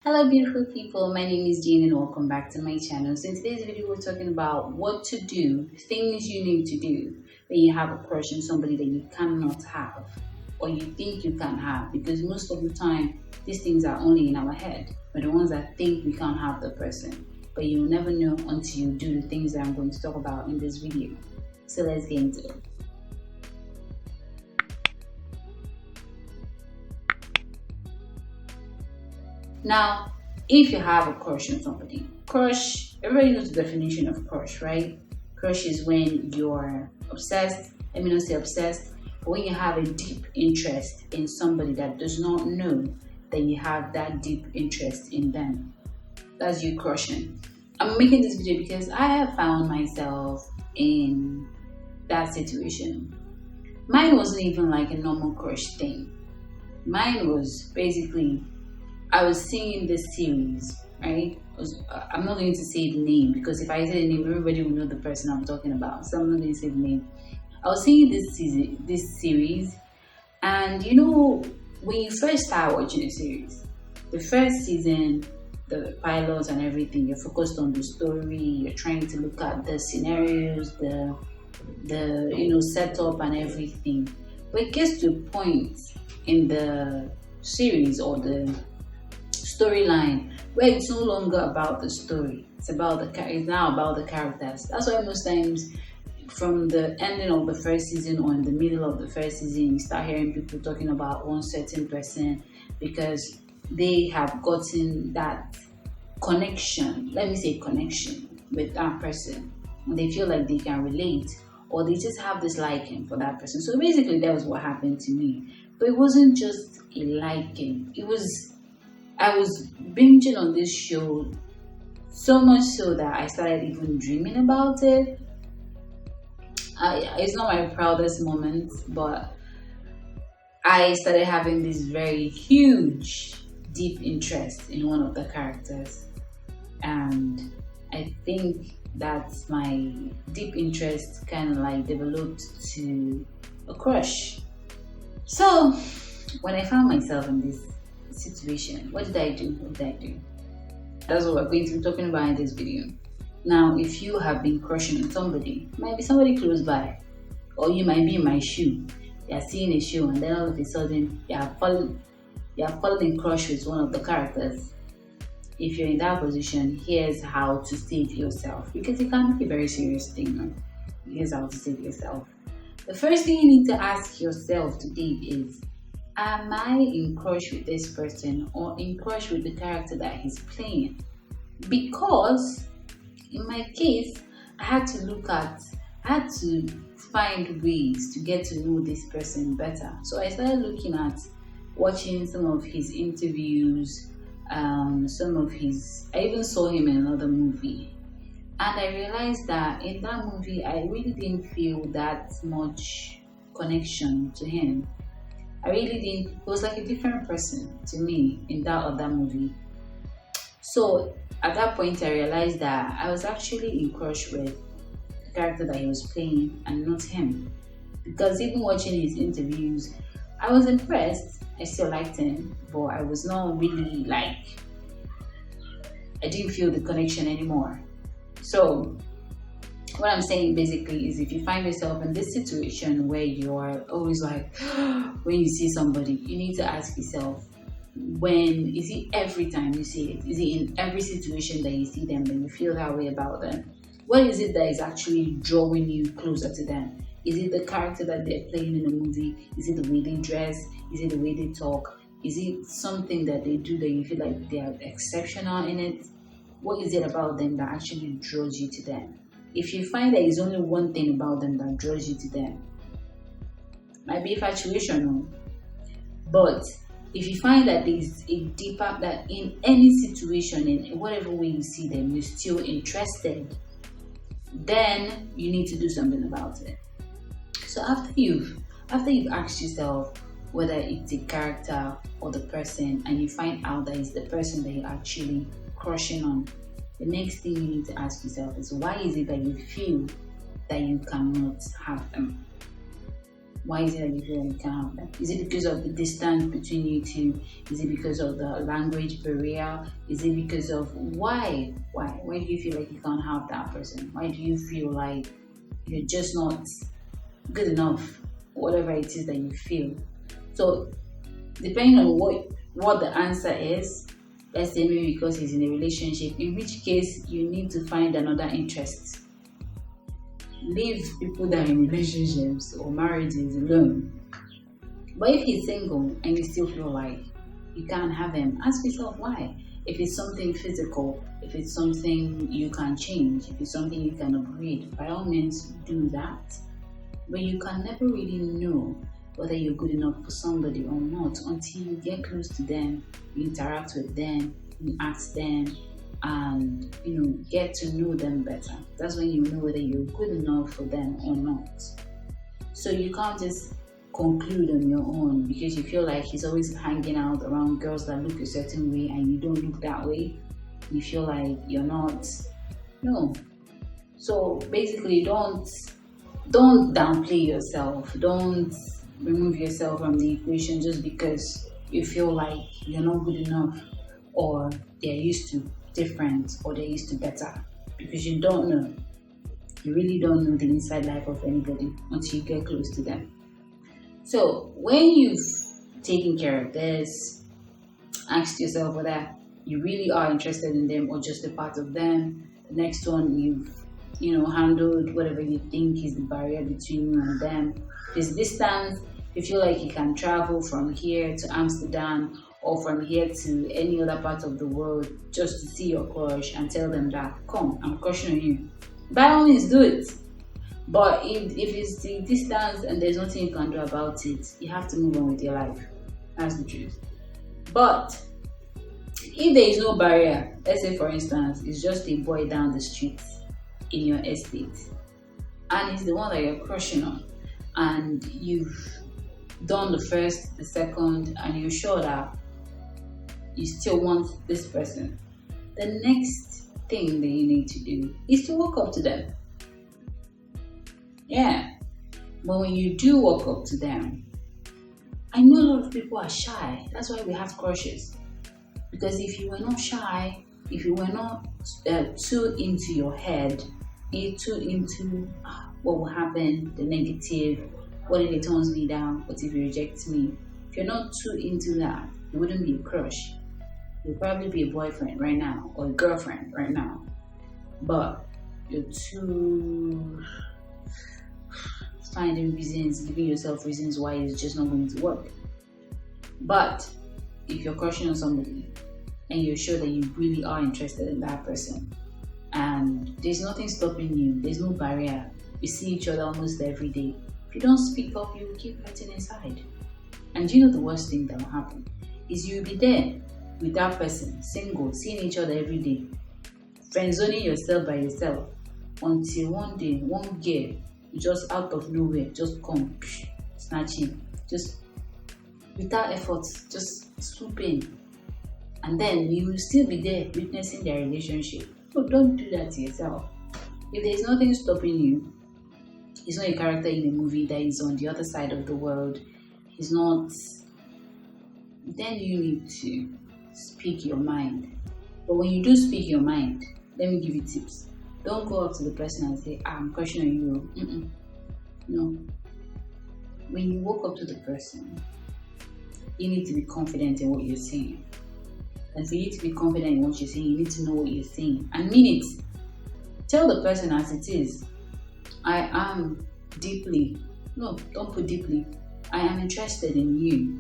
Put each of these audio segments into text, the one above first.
Hello beautiful people, my name is Jane and welcome back to my channel. So in today's video we're talking about what to do, things you need to do when you have a crush on somebody that you cannot have or you think you can have, because most of the time these things are only in our head. We're the ones that think we can't have the person, but you'll never know until you do the things that I'm going to talk about in this video. So let's get into it. Now, if you have a crush on somebody, crush, everybody knows the definition of crush, right? Crush is when you're obsessed, let me not say obsessed, but when you have a deep interest in somebody that does not know that you have that deep interest in them. That's you crushing. I'm making this video because I have found myself in that situation. Mine wasn't even like a normal crush thing. Mine was basically, I was seeing this series, right? I'm not going to say the name because if I say the name, everybody will know the person I'm talking about. So I'm not going to say the name. I was seeing this series, and you know, when you first start watching a series, the first season, the pilots and everything, you're focused on the story. You're trying to look at the scenarios, the setup and everything. But it gets to a point in the series or the storyline where it's no longer about the story, it's now about the characters. That's why most times from the ending of the first season or in the middle of the first season you start hearing people talking about one certain person because they have gotten that connection, let me say connection, with that person, and they feel like they can relate or they just have this liking for that person. So basically that was what happened to me. But it wasn't just a liking, I was binging on this show so much so that I started even dreaming about it. It's not my proudest moment, but I started having this very huge, deep interest in one of the characters. And I think that my deep interest kind of like developed to a crush. So when I found myself in this situation, what did I do? That's what we're going to be talking about in this video. Now, if you have been crushing on somebody, it might be somebody close by, or you might be in my shoe. You're seeing a show and then all of a sudden you're falling in crush with one of the characters. If you're in that position, here's how to save yourself, because it can be a very serious thing. Right? Here's how to save yourself. The first thing you need to ask yourself today is, am I in crush with this person or in crush with the character that he's playing? Because in my case, I had to find ways to get to know this person better. So I started looking at watching some of his interviews, I even saw him in another movie. And I realized that in that movie, I really didn't feel that much connection to him. I really didn't. It was like a different person to me in that other movie. So at that point, I realized that I was actually in crush with the character that he was playing and not him. Because even watching his interviews, I was impressed. I still liked him, but I was not really I didn't feel the connection anymore. So what I'm saying basically is, if you find yourself in this situation where you are always like, when you see somebody, you need to ask yourself, is it every time you see it? Is it in every situation that you see them that you feel that way about them? What is it that is actually drawing you closer to them? Is it the character that they're playing in the movie? Is it the way they dress? Is it the way they talk? Is it something that they do that you feel like they are exceptional in it? What is it about them that actually draws you to them? If you find that it's only one thing about them that draws you to them, might be infatuation, but if you find that there's a deeper, that in any situation, in whatever way you see them, you're still interested, then you need to do something about it. So after you've asked yourself whether it's a character or the person, and you find out that it's the person that you're actually crushing on, the next thing you need to ask yourself is, why is it that you feel that you cannot have them? Why is it that you feel like you can't have them? Is it because of the distance between you two? Is it because of the language barrier? Is it because of why? Why? Why do you feel like you can't have that person? Why do you feel like you're just not good enough? Whatever it is that you feel. So depending on what the answer is, let's say maybe because he's in a relationship, in which case you need to find another interest. Leave people that are in relationships or marriages alone. But if he's single and you still feel like you can't have him, ask yourself why. If it's something physical, if it's something you can change, if it's something you can upgrade, by all means do that. But you can never really know whether you're good enough for somebody or not until you get close to them, you interact with them, you ask them, and get to know them better. That's when you know whether you're good enough for them or not. So you can't just conclude on your own because you feel like he's always hanging out around girls that look a certain way and you don't look that way. You feel like you're not. No. So basically, don't downplay yourself. Don't remove yourself from the equation just because you feel like you're not good enough or they're used to different or they're used to better, because you don't know. You really don't know the inside life of anybody until you get close to them. So when you've taken care of this, asked yourself whether you really are interested in them or just a part of them. The next one, you've handled whatever you think is the barrier between you and them. This distance, you feel like you can travel from here to Amsterdam or from here to any other part of the world just to see your crush and tell them that, come, I'm crushing on you. By all means, do it. But if it's the distance and there's nothing you can do about it, you have to move on with your life. That's the truth. But if there is no barrier, let's say for instance, it's just a boy down the street in your estate, and he's the one that you're crushing on, and you've done the first, the second, and you're sure that you still want this person, the next thing that you need to do is to walk up to them. Yeah. But when you do walk up to them, I know a lot of people are shy. That's why we have crushes. Because if you were not shy, if you were not too into your head, too into what will happen, the negative, what if it turns me down, what if he rejects me? If you're not too into that, it wouldn't be a crush. It would probably be a boyfriend right now or a girlfriend right now. But you're too finding reasons, giving yourself reasons why it's just not going to work. But if you're crushing on somebody and you're sure that you really are interested in that person and there's nothing stopping you, there's no barrier, you see each other almost every day, if you don't speak up, you will keep hurting inside. And you know the worst thing that will happen is you'll be there with that person, single, seeing each other every day, friend-zoning yourself by yourself, until one day, one girl, just out of nowhere, just come, snatch him, just without effort, just swoop in. And then you will still be there witnessing their relationship. So don't do that to yourself. If there's nothing stopping you, he's not a character in a movie that is on the other side of the world, he's not, then you need to speak your mind. But when you do speak your mind, let me give you tips. Don't go up to the person and say, I'm crushing on you. No. When you walk up to the person, you need to be confident in what you're saying. And for you to be confident in what you're saying, you need to know what you're saying and mean it. Tell the person as it is. I am deeply, no, don't put deeply. I am interested in you.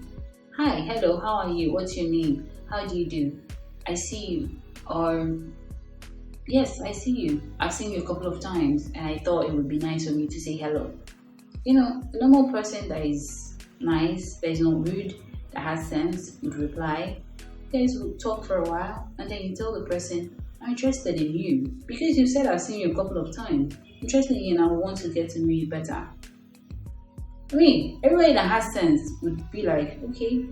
Hi, hello, how are you? What's your name? How do you do? I see you. Or, yes, I see you. I've seen you a couple of times and I thought it would be nice for me to say hello. A normal person that is nice, that is not rude, that has sense, would reply. You guys will talk for a while and then you tell the person, I'm interested in you. Because you said I've seen you a couple of times. Interested in you and I want to get to know you better. Everybody that has sense would be like, okay,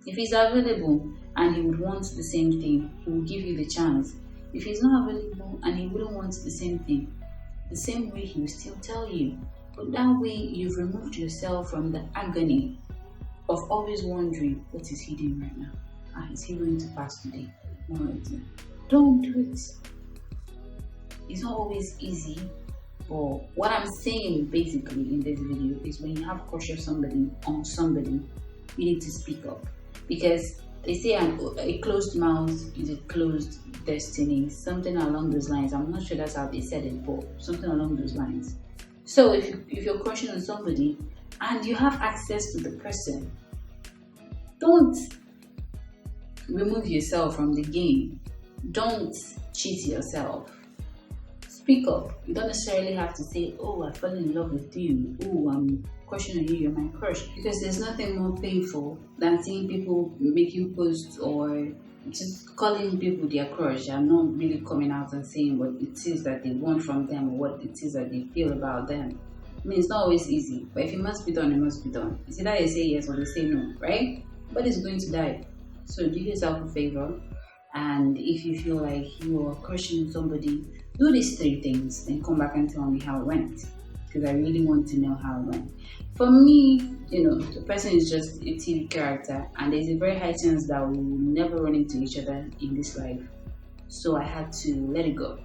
if he's available and he would want the same thing, he will give you the chance. If he's not available and he wouldn't want the same thing, the same way he will still tell you. But that way, you've removed yourself from the agony of always wondering, what is he doing right now? Is he going to pass today? No, don't do it. It's not always easy, but what I'm saying basically in this video is when you have a crush on somebody, you need to speak up, because they say a closed mouth is a closed destiny, something along those lines. I'm not sure that's how they said it, but something along those lines. So if you're crushing on somebody and you have access to the person, don't remove yourself from the game. Don't cheat yourself. Speak up. You don't necessarily have to say, oh, I fell in love with you. Oh, I'm crushing on you, you're my crush. Because there's nothing more painful than seeing people making posts or just calling people their crush and not really coming out and saying what it is that they want from them or what it is that they feel about them. I mean, it's not always easy, but if it must be done, it must be done. It's either they say yes or they say no, right? But it's going to die. So do yourself a favor, and if you feel like you are crushing on somebody, do these 3 things and come back and tell me how it went, because I really want to know how it went. For me, the person is just a TV character, and there's a very high chance that we will never run into each other in this life. So I had to let it go.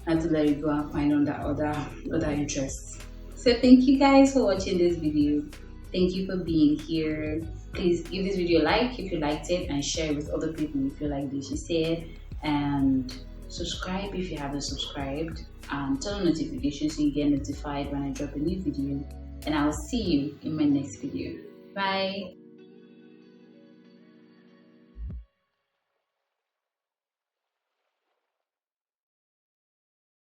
I had to let it go and find other interests. So thank you guys for watching this video. Thank you for being here. Please give this video a like if you liked it, and share it with other people if you like this you said, and subscribe if you haven't subscribed, and turn on notifications so you get notified when I drop a new video. And I will see you in my next video. Bye.